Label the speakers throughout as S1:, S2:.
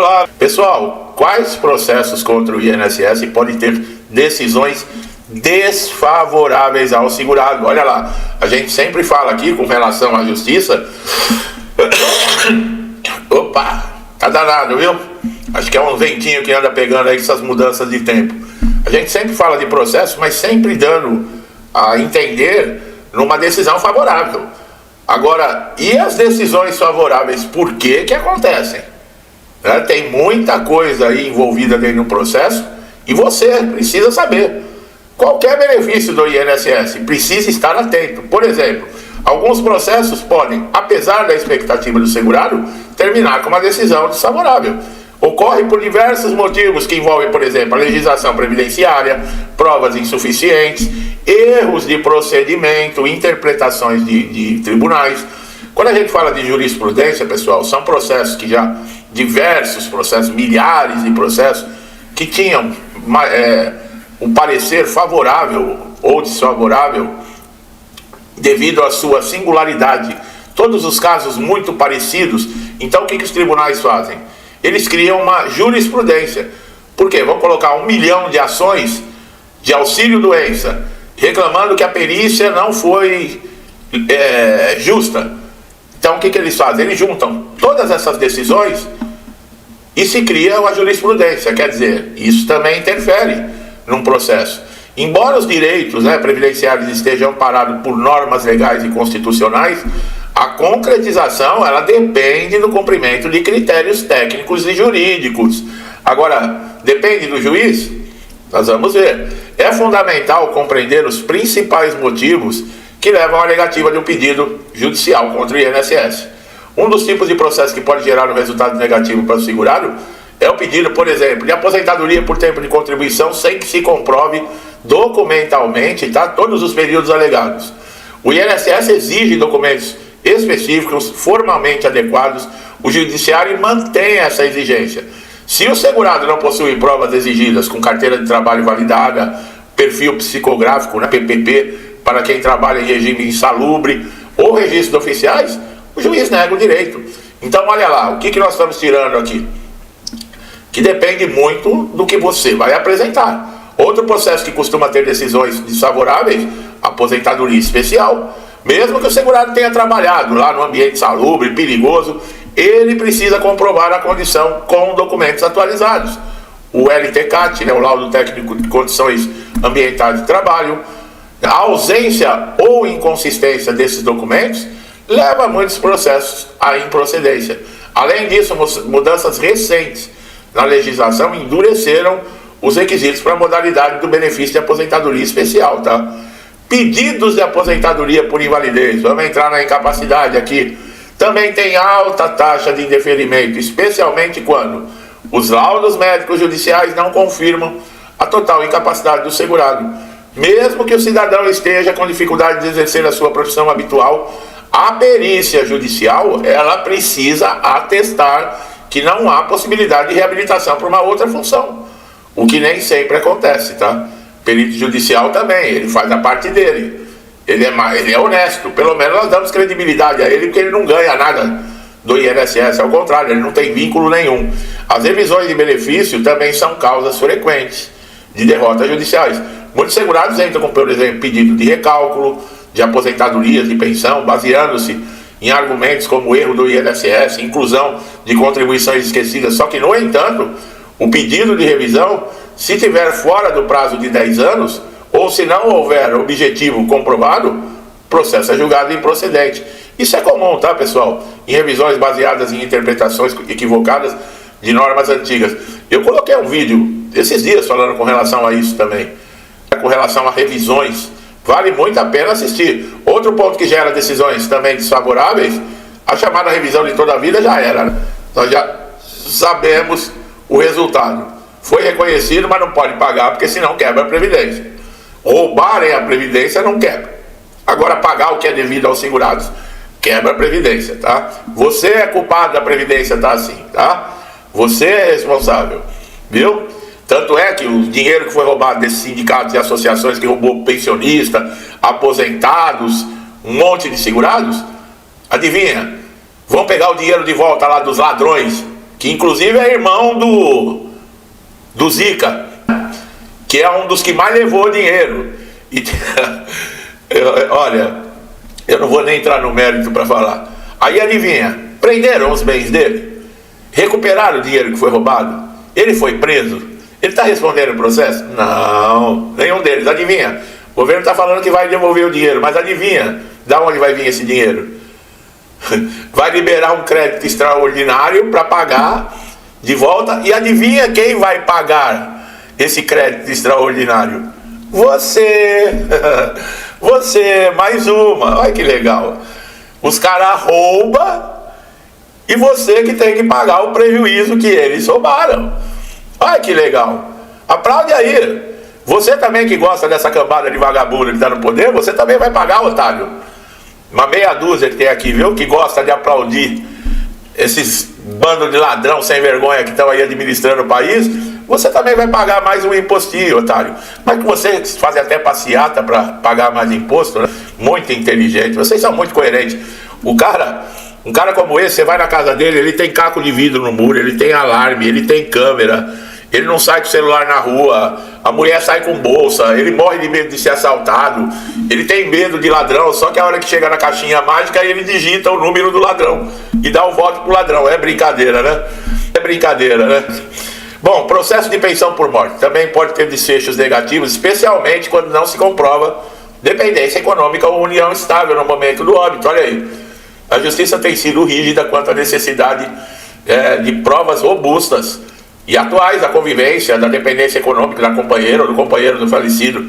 S1: Olá, pessoal, quais processos contra o INSS podem ter decisões desfavoráveis ao segurado? Olha lá, a gente sempre fala aqui com relação à justiça. Opa, tá danado, viu? Acho que é um ventinho que anda pegando aí com essas mudanças de tempo. A gente sempre fala de processo, mas sempre dando a entender numa decisão favorável. Agora, e as decisões favoráveis, por que acontecem? Tem muita coisa aí envolvida dentro do processo e você precisa saber. Qualquer benefício do INSS precisa estar atento. Por exemplo, alguns processos podem, apesar da expectativa do segurado, terminar com uma decisão desfavorável. Ocorre por diversos motivos que envolvem, por exemplo, a legislação previdenciária, provas insuficientes, erros de procedimento, interpretações de tribunais. Quando a gente fala de jurisprudência, pessoal, são processos que já, diversos processos, milhares de processos, que tinham um parecer favorável ou desfavorável devido à sua singularidade. Todos os casos muito parecidos. Então o que os tribunais fazem? Eles criam uma jurisprudência. Por quê? Vão colocar 1 milhão de ações de auxílio-doença, reclamando que a perícia não foi justa. Então o que eles fazem? Eles juntam todas essas decisões e se cria uma jurisprudência. Quer dizer, isso também interfere num processo. Embora os direitos previdenciários estejam amparados por normas legais e constitucionais, a concretização ela depende do cumprimento de critérios técnicos e jurídicos. Agora, depende do juiz? Nós vamos ver. É fundamental compreender os principais motivos que levam à negativa de um pedido judicial contra o INSS. Um dos tipos de processo que pode gerar um resultado negativo para o segurado é o pedido, por exemplo, de aposentadoria por tempo de contribuição sem que se comprove documentalmente todos os períodos alegados. O INSS exige documentos específicos, formalmente adequados. O judiciário mantém essa exigência. Se o segurado não possui provas exigidas com carteira de trabalho validada, perfil psicográfico, PPP, para quem trabalha em regime insalubre ou registro de oficiais, o juiz nega o direito. Então olha lá, o que nós estamos tirando aqui? Que depende muito do que você vai apresentar. Outro processo que costuma ter decisões desfavoráveis, aposentadoria especial. Mesmo que o segurado tenha trabalhado lá no ambiente salubre, perigoso, ele precisa comprovar a condição com documentos atualizados. O LTCAT, o laudo técnico de condições ambientais de trabalho. A ausência ou inconsistência desses documentos leva a muitos processos à improcedência. Além disso, mudanças recentes na legislação endureceram os requisitos para a modalidade do benefício de aposentadoria especial, Pedidos de aposentadoria por invalidez, vamos entrar na incapacidade aqui, também tem alta taxa de indeferimento, especialmente quando os laudos médicos judiciais não confirmam a total incapacidade do segurado. Mesmo que o cidadão esteja com dificuldade de exercer a sua profissão habitual, a perícia judicial, ela precisa atestar que não há possibilidade de reabilitação para uma outra função, o que nem sempre acontece, Perito judicial também, ele faz a parte dele, ele é honesto, pelo menos nós damos credibilidade a ele, porque ele não ganha nada do INSS, ao contrário, ele não tem vínculo nenhum. As revisões de benefício também são causas frequentes de derrotas judiciais. Muitos segurados entram com, por exemplo, pedido de recálculo, de aposentadoria, de pensão, baseando-se em argumentos como erro do INSS, inclusão de contribuições esquecidas, só que, no entanto, o pedido de revisão, se tiver fora do prazo de 10 anos, ou se não houver objetivo comprovado, o processo é julgado improcedente. Isso é comum, pessoal? Em revisões baseadas em interpretações equivocadas de normas antigas. Eu coloquei um vídeo esses dias falando com relação a isso também, com relação a revisões. Vale muito a pena assistir. Outro ponto que gera decisões também desfavoráveis, a chamada revisão de toda a vida já era. Nós já sabemos o resultado. Foi reconhecido, mas não pode pagar, porque senão quebra a Previdência. Roubarem a Previdência não quebra. Agora, pagar o que é devido aos segurados, quebra a Previdência, Você é culpado da Previdência, assim, Você é responsável, viu? Tanto é que o dinheiro que foi roubado desses sindicatos e associações que roubou pensionista, aposentados, um monte de segurados, adivinha? Vão pegar o dinheiro de volta lá dos ladrões que inclusive é irmão do Zica, que é um dos que mais levou dinheiro. E, olha, eu não vou nem entrar no mérito para falar. Aí adivinha, prenderam os bens dele, recuperaram o dinheiro que foi roubado, ele foi preso, ele está respondendo o processo? Não, nenhum deles. Adivinha, o governo está falando que vai devolver o dinheiro, mas adivinha, da onde vai vir esse dinheiro? Vai liberar um crédito extraordinário para pagar de volta, e adivinha quem vai pagar esse crédito extraordinário? Você. Você, mais uma. Olha que legal. Os caras roubam e você que tem que pagar o prejuízo que eles roubaram. Olha que legal. Aplaude aí. Você também que gosta dessa cambada de vagabundo que está no poder, você também vai pagar, otário. Uma meia dúzia que tem aqui, viu? Que gosta de aplaudir esses bandos de ladrão sem vergonha que estão aí administrando o país. Você também vai pagar mais um impostinho, otário. Mas que vocês fazem até passeata para pagar mais imposto, né? Muito inteligente. Vocês são muito coerentes. Um cara como esse, você vai na casa dele, ele tem caco de vidro no muro, ele tem alarme, ele tem câmera, ele não sai com o celular na rua, a mulher sai com bolsa, ele morre de medo de ser assaltado, ele tem medo de ladrão, só que a hora que chega na caixinha mágica ele digita o número do ladrão e dá o voto pro ladrão. É brincadeira, né? É brincadeira, né? Bom, processo de pensão por morte também pode ter desfechos negativos, especialmente quando não se comprova dependência econômica ou união estável no momento do óbito. Olha aí, a justiça tem sido rígida quanto à necessidade de provas robustas e atuais da convivência, da dependência econômica da companheira ou do companheiro do falecido,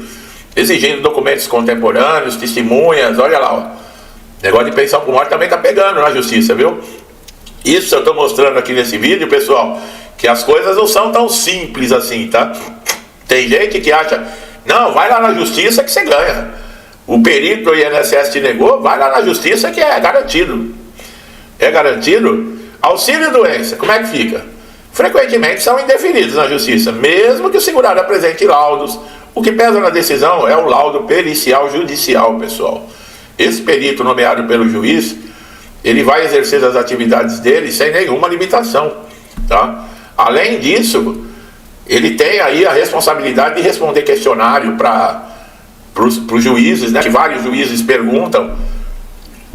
S1: exigindo documentos contemporâneos, testemunhas. Olha lá, ó. Negócio de pensão por morte também está pegando na justiça, viu? Isso eu estou mostrando aqui nesse vídeo, pessoal, que as coisas não são tão simples assim, tá? Tem gente que acha, não, vai lá na justiça que você ganha. O perito do INSS te negou, vai lá na justiça que é garantido. É garantido. Auxílio doença, como é que fica? Frequentemente são indeferidos na justiça, mesmo que o segurado apresente laudos. O que pesa na decisão é o laudo pericial judicial, pessoal. Esse perito nomeado pelo juiz, ele vai exercer as atividades dele sem nenhuma limitação, tá? Além disso, ele tem aí a responsabilidade de responder questionário para os juízes, né? Que vários juízes perguntam,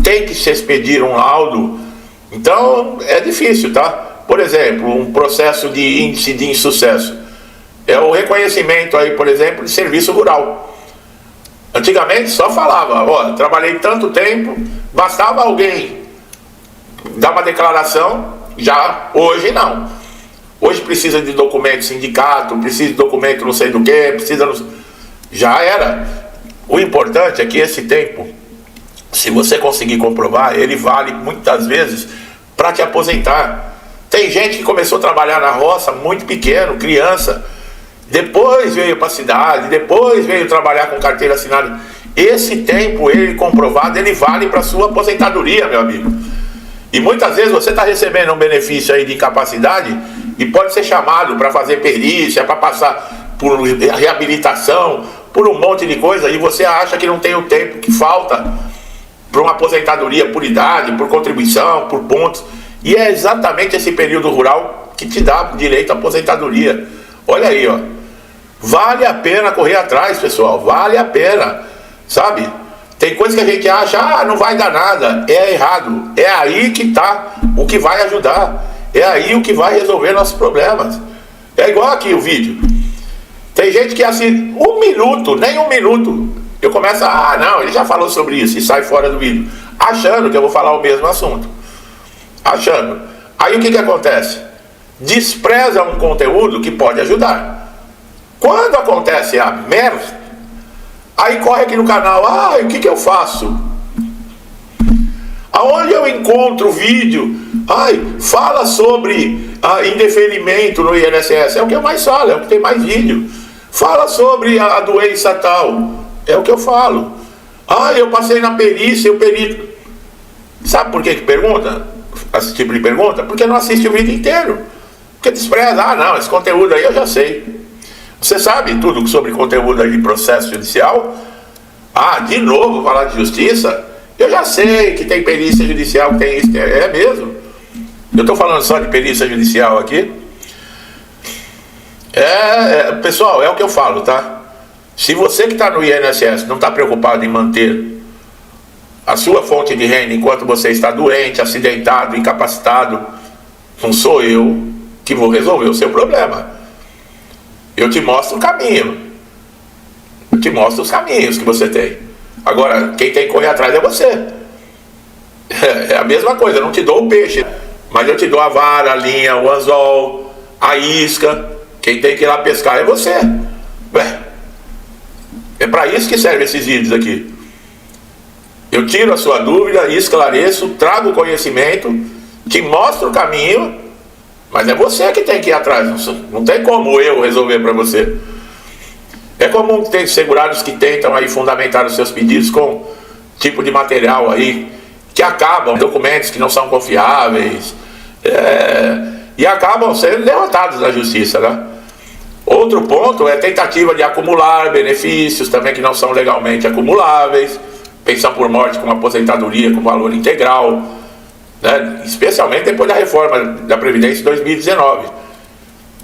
S1: tem que se expedir um laudo. Então é difícil, tá? Por exemplo, um processo de índice de insucesso é o reconhecimento aí, por exemplo, de serviço rural. Antigamente só falava, ó, trabalhei tanto tempo, bastava alguém dar uma declaração, já hoje não. Hoje precisa de documento sindicato, precisa de documento não sei do que, já era. O importante é que esse tempo, se você conseguir comprovar, ele vale muitas vezes para te aposentar. Tem gente que começou a trabalhar na roça muito pequeno, criança, depois veio para a cidade, depois veio trabalhar com carteira assinada. Esse tempo, ele comprovado, ele vale para sua aposentadoria, meu amigo. E muitas vezes você está recebendo um benefício aí de incapacidade e pode ser chamado para fazer perícia, para passar por reabilitação, por um monte de coisa, e você acha que não tem o tempo que falta para uma aposentadoria por idade, por contribuição, por pontos. E é exatamente esse período rural que te dá direito à aposentadoria. Olha aí, ó. Vale a pena correr atrás, pessoal. Vale a pena, sabe? Tem coisa que a gente acha, não vai dar nada. É errado. É aí que está o que vai ajudar. É aí o que vai resolver nossos problemas. É igual aqui o vídeo. Tem gente que assim, nem um minuto, eu começo não, ele já falou sobre isso e sai fora do vídeo, achando que eu vou falar o mesmo assunto. Achando. Aí o que acontece? Despreza um conteúdo que pode ajudar. Quando acontece a merda, aí corre aqui no canal, o que eu faço? Aonde eu encontro o vídeo? Fala sobre indeferimento no INSS. É o que eu mais falo, é o que tem mais vídeo. Fala sobre a doença tal. É o que eu falo. Eu passei na perícia, o perito. Sabe por que pergunta? Esse tipo de pergunta? Porque não assiste o vídeo inteiro. Porque despreza, não, esse conteúdo aí eu já sei. Você sabe tudo sobre conteúdo aí de processo judicial? De novo, falar de justiça? Eu já sei que tem perícia judicial, que tem isso, é mesmo. Eu estou falando só de perícia judicial aqui. Pessoal, é o que eu falo, tá? Se você que está no INSS não está preocupado em manter a sua fonte de renda enquanto você está doente, acidentado, incapacitado, não sou eu que vou resolver o seu problema. Eu te mostro o caminho. Eu te mostro os caminhos que você tem. Agora, quem tem que correr atrás é você. É a mesma coisa, eu não te dou o peixe, mas eu te dou a vara, a linha, o anzol, a isca. Quem tem que ir lá pescar é você. É para isso que servem esses vídeos aqui. Eu tiro a sua dúvida, esclareço, trago o conhecimento, te mostro o caminho, mas é você que tem que ir atrás. Não tem como eu resolver para você. É comum que tem segurados que tentam aí fundamentar os seus pedidos com tipo de material aí que acabam, documentos que não são confiáveis, e acabam sendo derrotados na justiça, né? Outro ponto é tentativa de acumular benefícios também que não são legalmente acumuláveis, pensão por morte com aposentadoria com valor integral, né? Especialmente depois da reforma da Previdência em 2019.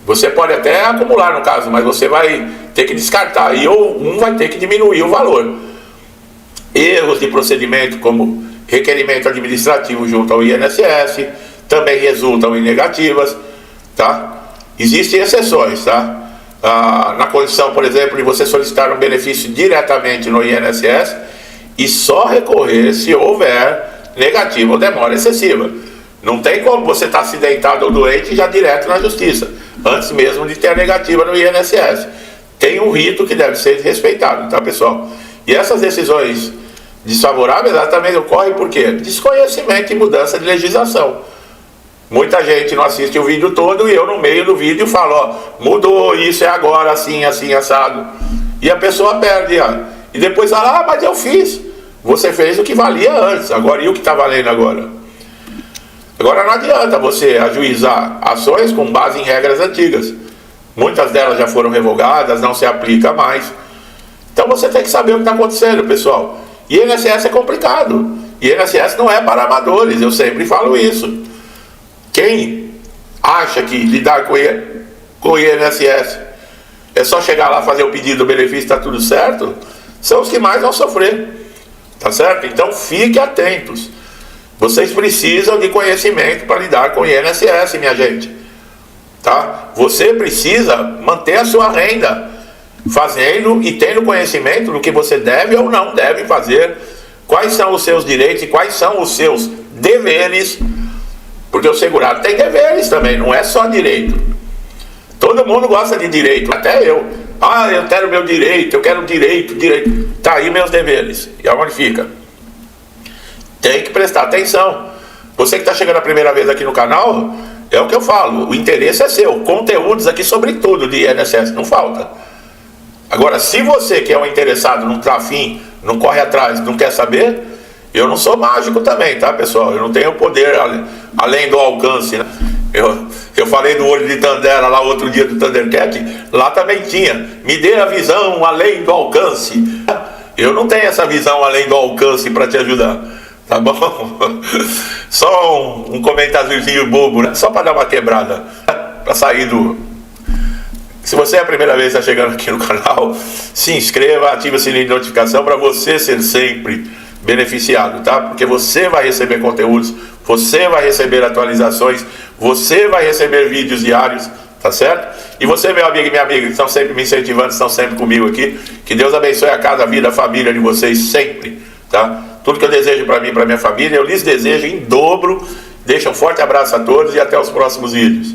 S1: Você pode até acumular no caso, mas você vai ter que descartar e ou um vai ter que diminuir o valor. Erros de procedimento como requerimento administrativo junto ao INSS também resultam em negativas, tá? Existem exceções, tá? Na condição, por exemplo, de você solicitar um benefício diretamente no INSS e só recorrer se houver negativa ou demora excessiva. Não tem como você estar acidentado ou doente e já direto na justiça, antes mesmo de ter a negativa no INSS. Tem um rito que deve ser respeitado, tá, pessoal? E essas decisões desfavoráveis, elas também ocorrem por quê? Desconhecimento e mudança de legislação. Muita gente não assiste o vídeo todo e eu no meio do vídeo falo, ó, mudou, isso é agora, assim, assim, assado. E a pessoa perde, ó. E depois fala, mas eu fiz. Você fez o que valia antes, agora e o que está valendo agora? Agora não adianta você ajuizar ações com base em regras antigas. Muitas delas já foram revogadas, não se aplica mais. Então você tem que saber o que está acontecendo, pessoal. E INSS é complicado. E INSS não é para amadores, eu sempre falo isso. Quem acha que lidar com o INSS é só chegar lá, fazer o pedido do benefício, está tudo certo, são os que mais vão sofrer, tá certo? Então fiquem atentos. Vocês precisam de conhecimento para lidar com o INSS, minha gente, tá? Você precisa manter a sua renda, fazendo e tendo conhecimento do que você deve ou não deve fazer, quais são os seus direitos e quais são os seus deveres. Porque o segurado tem deveres também, não é só direito. Todo mundo gosta de direito, até eu. Eu quero meu direito, eu quero direito. Tá aí meus deveres. E aonde fica? Tem que prestar atenção. Você que está chegando a primeira vez aqui no canal, é o que eu falo, o interesse é seu. Conteúdos aqui sobre tudo de INSS, não falta. Agora, se você que é um interessado, não está afim, não corre atrás, não quer saber, eu não sou mágico também, tá, pessoal? Eu não tenho poder além do alcance, né? Eu falei do olho de Tandera lá outro dia do Thundercat, lá também tinha. Me dê a visão além do alcance. Eu não tenho essa visão além do alcance para te ajudar, tá bom? Só um comentáriozinho bobo, né? Só para dar uma quebrada, para sair do... Se você é a primeira vez que está chegando aqui no canal, se inscreva, ative o sininho de notificação para você ser sempre beneficiado, tá? Porque você vai receber conteúdos, você vai receber atualizações, você vai receber vídeos diários, tá certo? E você, meu amigo e minha amiga, que estão sempre me incentivando, estão sempre comigo aqui, que Deus abençoe a casa, a vida, a família de vocês sempre, tá? Tudo que eu desejo para mim e para minha família, eu lhes desejo em dobro. Deixo um forte abraço a todos e até os próximos vídeos.